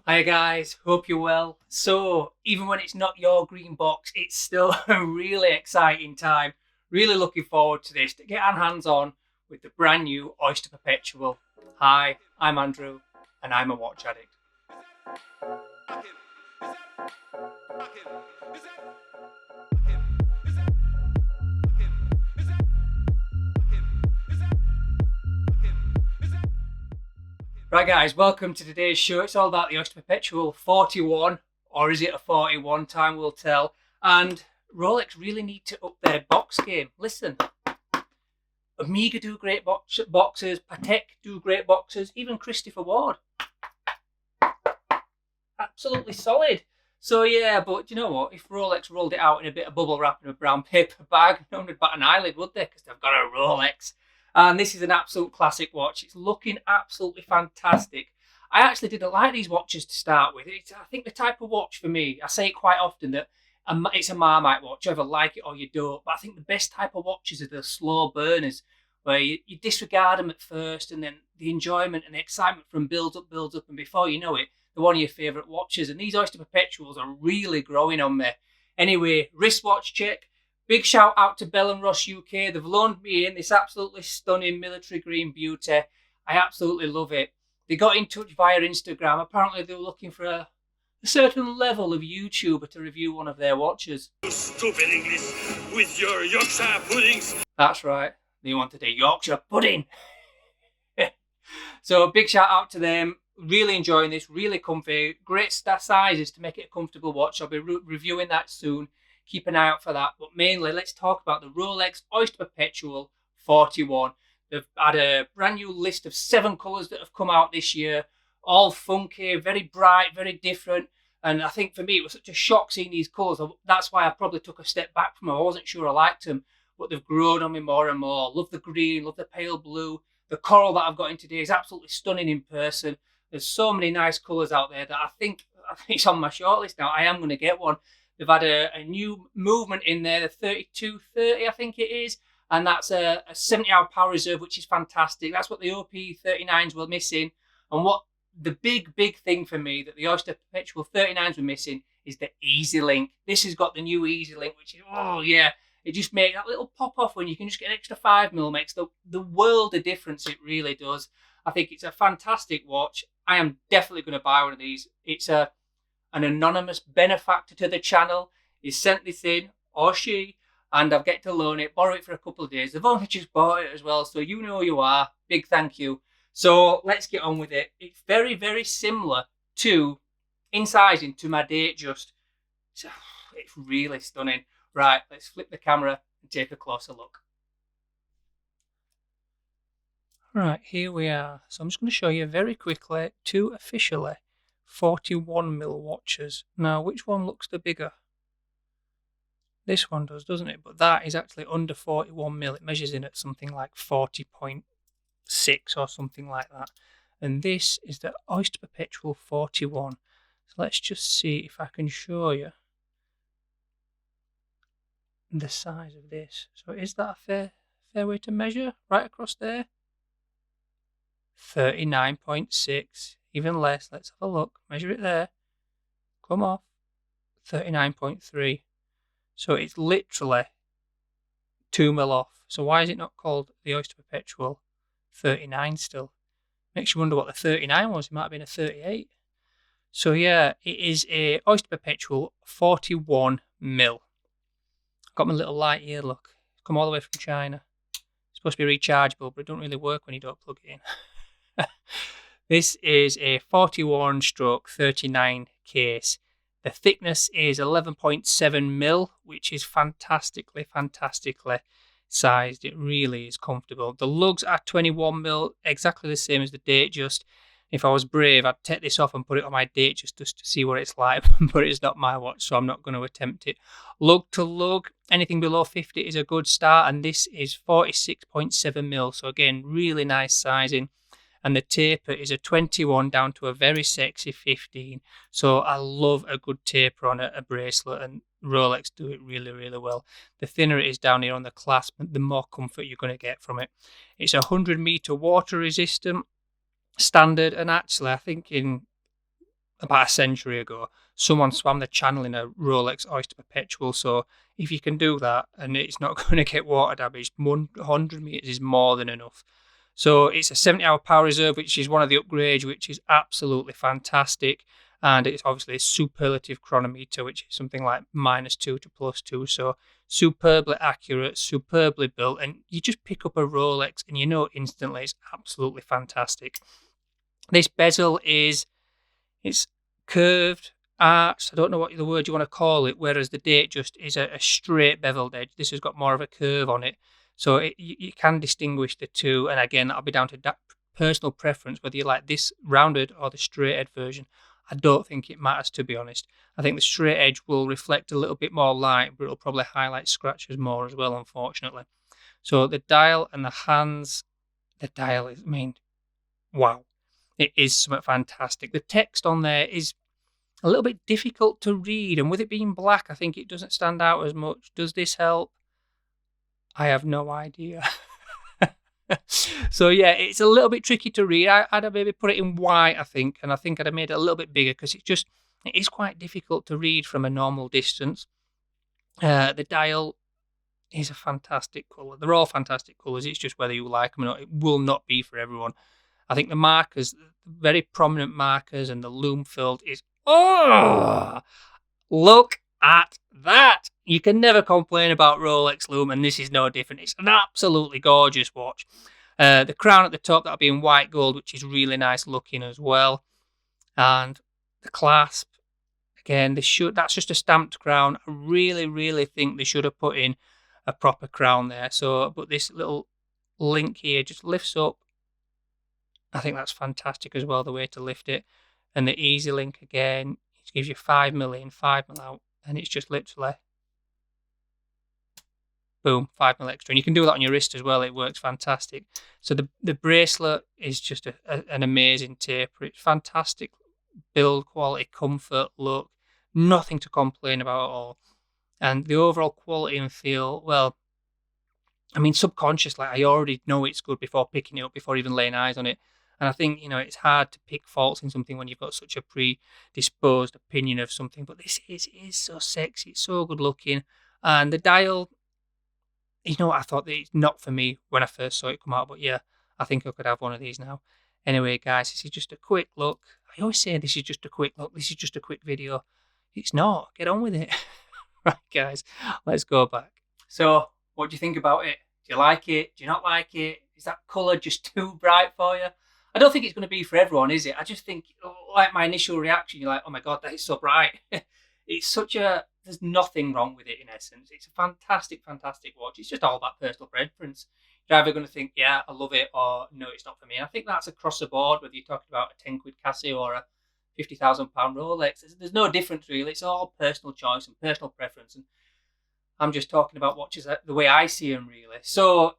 Hi guys, hope you're well. So, even when it's not your green box, it's still a really exciting time. Really looking forward to this to get our hands on with the brand new Oyster Perpetual. Hi, I'm Andrew, and I'm a watch addict. Right, guys, welcome to today's show. It's all about the Oyster Perpetual 41, or is it a 41? Time will tell. And Rolex really need to up their box game. Listen, Omega do great boxes, Patek do great boxes, even Christopher Ward. Absolutely solid. So yeah, but you know what? If Rolex rolled it out in a bit of bubble wrap in a brown paper bag, no one would bat an eyelid, would they? Because they've got a Rolex. And this is an absolute classic watch. It's looking absolutely fantastic. I actually didn't like these watches to start with. I think the type of watch for me, I say it quite often that it's a Marmite watch. You either like it or you don't. But I think the best type of watches are the slow burners, where you disregard them at first, and then the enjoyment and the excitement from builds up, and before you know it, they're one of your favourite watches. And these Oyster Perpetuals are really growing on me. Anyway, wristwatch check. Big shout out to Bell and Ross UK. They've loaned me in this absolutely stunning military green beauty. I absolutely love it. They got in touch via Instagram. Apparently, they were looking for a certain level of YouTuber to review one of their watches. Stupid English with your Yorkshire puddings. That's right. They wanted a Yorkshire pudding. So big shout out to them. Really enjoying this. Really comfy. Great sizes to make it a comfortable watch. I'll be reviewing that soon. Keep an eye out for that. But mainly, let's talk about the Rolex Oyster Perpetual 41. They've had a brand new list of 7 colours that have come out this year. All funky, very bright, very different. And I think for me, it was such a shock seeing these colours. That's why I probably took a step back from them. I wasn't sure I liked them, but they've grown on me more and more. Love the green, love the pale blue. The coral that I've got in today is absolutely stunning in person. There's so many nice colours out there that I think it's on my shortlist now. I am going to get one. They've had a new movement in there, the 3230, I think it is. And that's a 70-hour power reserve, which is fantastic. That's what the OP39s were missing. And what the big thing for me that the Oyster Perpetual 39s were missing is the Easy Link. This has got the new Easy Link, which is, oh yeah, it just makes that little pop off when you can just get an extra 5mm. Makes the world of difference. It really does. I think it's a fantastic watch. I am definitely going to buy one of these. It's an anonymous benefactor to the channel. He sent this in, or she, and I've get to loan it, borrow it for a couple of days. They've only just bought it as well, so you know who you are. Big thank you. So let's get on with it. It's very similar to, in sizing, to my Datejust. It's really stunning. Right, let's flip the camera and take a closer look. Right, here we are. So I'm just going to show you very quickly 2 officially 41mm watches. Now, which one looks the bigger? This one does, doesn't it? But that is actually under 41mm. It measures in at something like 40.6 or something like that. And this is the Oyster Perpetual 41. So let's just see if I can show you the size of this. So is that a fair way to measure? Right across there? 39.6. Even less. Let's have a look. Measure it there. Come off. 39.3. So it's literally 2mm off. So why is it not called the Oyster Perpetual 39 still? Makes you wonder what the 39 was. It might have been a 38. So yeah, it is a Oyster Perpetual 41mm. Got my little light here, look. It's come all the way from China. It's supposed to be rechargeable, but it don't really work when you don't plug it in. This is a 41/39 case. The thickness is 11.7mm, which is fantastically sized. It really is comfortable. The lugs are 21mm, exactly the same as the Datejust. If I was brave, I'd take this off and put it on my Datejust just to see what it's like, but it's not my watch, so I'm not going to attempt it. Lug to lug, anything below 50 is a good start, and this is 46.7mm, so again, really nice sizing. And the taper is a 21 down to a very sexy 15. So I love a good taper on a bracelet, and Rolex do it really well. The thinner it is down here on the clasp, the more comfort you're going to get from it. It's 100 meter water resistant standard, and actually I think in about a century ago, someone swam the channel in a Rolex Oyster Perpetual. So if you can do that and it's not going to get water damaged, 100 meters is more than enough. So it's a 70-hour power reserve, which is one of the upgrades, which is absolutely fantastic. And it's obviously a superlative chronometer, which is something like -2 to +2. So superbly accurate, superbly built. And you just pick up a Rolex and you know instantly it's absolutely fantastic. This bezel it's curved, arched. I don't know what the word you want to call it, whereas the date just is a straight beveled edge. This has got more of a curve on it. So you can distinguish the two. And again, that'll be down to personal preference, whether you like this rounded or the straight edge version. I don't think it matters, to be honest. I think the straight edge will reflect a little bit more light, but it'll probably highlight scratches more as well, unfortunately. So the dial and the hands, the dial is, I mean, wow. It is something fantastic. The text on there is a little bit difficult to read, and with it being black, I think it doesn't stand out as much. Does this help? I have no idea. So yeah, it's a little bit tricky to read. I'd have maybe put it in white, I think, and I think I'd have made it a little bit bigger because it is quite difficult to read from a normal distance. The dial is a fantastic colour. They're all fantastic colours. It's just whether you like them or not. It will not be for everyone. I think the markers, very prominent markers, and the lume filled is, oh, look at that. You can never complain about Rolex lume, and this is no different. It's an absolutely gorgeous watch. The crown at the top, that'll be in white gold, which is really nice looking as well. And the clasp, again, that's just a stamped crown. I really, really think they should have put in a proper crown there. But this little link here just lifts up. I think that's fantastic as well, the way to lift it. And the easy link again, it gives you 5 mil in, 5 mil out, and it's just literally boom, 5 mil extra. And you can do that on your wrist as well. It works fantastic. So the bracelet is just an amazing taper. It's fantastic build quality, comfort, look, nothing to complain about at all. And the overall quality and feel, well, I mean, subconsciously, I already know it's good before picking it up, before even laying eyes on it. And I think, it's hard to pick faults in something when you've got such a predisposed opinion of something. But this is so sexy. It's so good looking. And the dial, I thought that it's not for me when I first saw it come out. But yeah, I think I could have one of these now. Anyway, guys, this is just a quick look. I always say this is just a quick look. This is just a quick video. It's not. Get on with it. Right, guys, let's go back. So, what do you think about it? Do you like it? Do you not like it? Is that colour just too bright for you? I don't think it's going to be for everyone, is it? I just think, like my initial reaction, you're like, oh my God, that is so bright. There's nothing wrong with it in essence. It's a fantastic, fantastic watch. It's just all about personal preference. You're either going to think, yeah, I love it, or no, it's not for me. And I think that's across the board, whether you're talking about a 10 quid Casio or a £50,000 Rolex. There's no difference really. It's all personal choice and personal preference. And I'm just talking about watches the way I see them really. So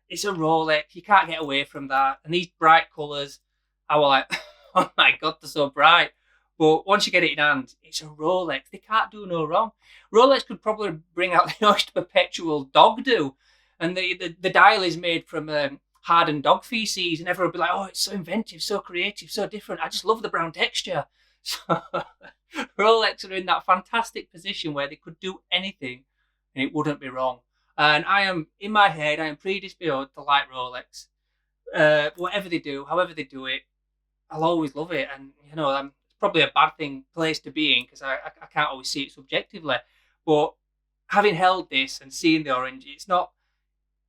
it's a Rolex. You can't get away from that. And these bright colours, I was like, oh my God, they're so bright. But once you get it in hand, it's a Rolex. They can't do no wrong. Rolex could probably bring out the Oyster Perpetual dog do. And the dial is made from hardened dog feces. And everyone will be like, oh, it's so inventive, so creative, so different. I just love the brown texture. So Rolex are in that fantastic position where they could do anything and it wouldn't be wrong. And in my head, I am predisposed to like Rolex. Whatever they do, however they do it, I'll always love it. And, it's probably a bad place to be in because I can't always see it subjectively. But having held this and seeing the orange, it's not,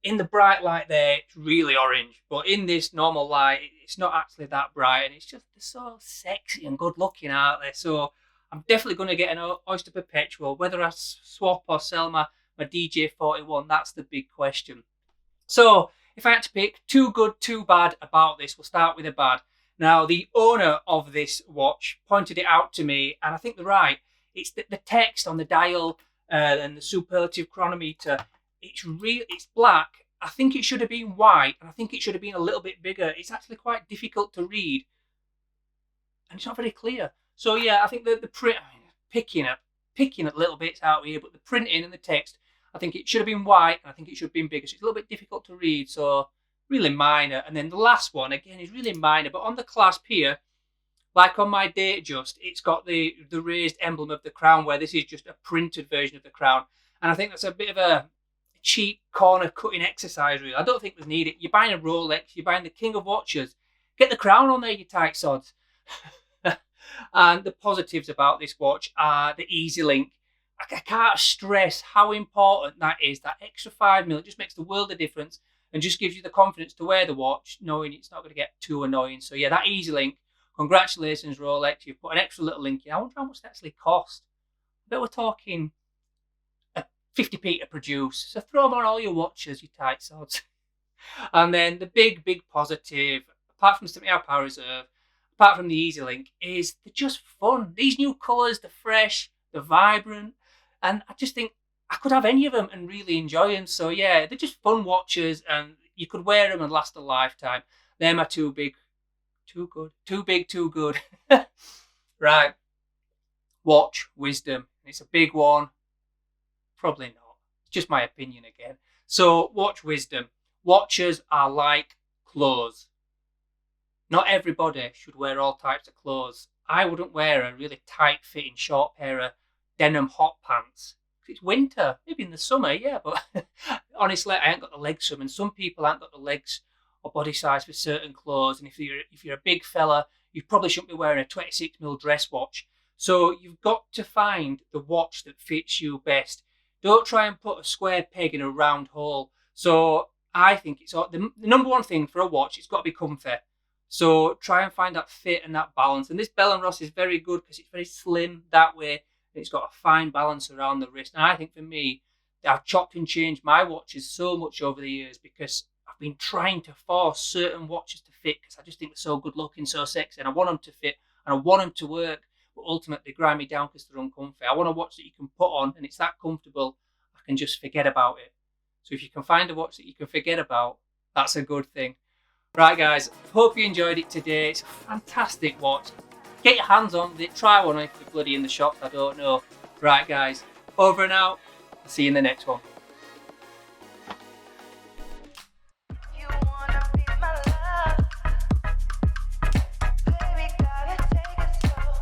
in the bright light there, it's really orange. But in this normal light, it's not actually that bright. And it's just, they're so sexy and good looking, aren't they? So I'm definitely going to get an Oyster Perpetual. Whether I swap or sell my DJ41, that's the big question. So if I had to pick two good, two bad about this, we'll start with a bad. Now, the owner of this watch pointed it out to me, and I think they're right. It's the text on the dial and the superlative chronometer. It's black. I think it should have been white, and I think it should have been a little bit bigger. It's actually quite difficult to read, and it's not very clear. So yeah, I think the print, picking at little bits out here, but the printing and the text, I think it should have been white, and I think it should have been bigger. So it's a little bit difficult to read, so really minor. And then the last one, again, is really minor, but on the clasp here, Like on my Datejust, it's got the raised emblem of the crown, where this is just a printed version of the crown. And I think that's a bit of a cheap corner cutting exercise, really. I don't think we need it. You're buying a Rolex, you're buying the king of watches. Get the crown on there, you tight sods. And the positives about this watch are the Easy Link. I can't stress how important that is. That extra 5 mil just makes the world of difference and just gives you the confidence to wear the watch, knowing it's not going to get too annoying. So yeah, that Easy Link. Congratulations, Rolex. You've put an extra little link in. I wonder how much that actually cost. I bet we're talking 50p to produce. So throw them on all your watches, you tight sods. And then the big positive, apart from the 70 power reserve, apart from the Easy Link, is they're just fun. These new colours, they're fresh, they're vibrant, and I just think I could have any of them and really enjoy them. So yeah, they're just fun watches, and you could wear them and last a lifetime. They're my too big, too good, too big, too good. Right, watch wisdom. It's a big one. Probably not. It's just my opinion again. So watch wisdom. Watches are like clothes. Not everybody should wear all types of clothes. I wouldn't wear a really tight fitting short pair of denim hot pants. It's winter, maybe in the summer, yeah, but honestly, I ain't got the legs for them. And some people ain't got the legs or body size for certain clothes. And if you're a big fella, you probably shouldn't be wearing a 26mm dress watch. So you've got to find the watch that fits you best. Don't try and put a square peg in a round hole. So I think it's the number one thing for a watch. It's got to be comfy. So try and find that fit and that balance. And this Bell & Ross is very good because it's very slim that way. And it's got a fine balance around the wrist. And I think for me, I've chopped and changed my watches so much over the years because I've been trying to force certain watches to fit because I just think they're so good looking, so sexy. And I want them to fit and I want them to work. But ultimately, they grind me down because they're uncomfy. I want a watch that you can put on and it's that comfortable, I can just forget about it. So if you can find a watch that you can forget about, that's a good thing. Right, guys, hope you enjoyed it today. It's a fantastic watch. Get your hands on it. Try one if you're bloody in the shops. I don't know. Right, guys, over and out. See you in the next one.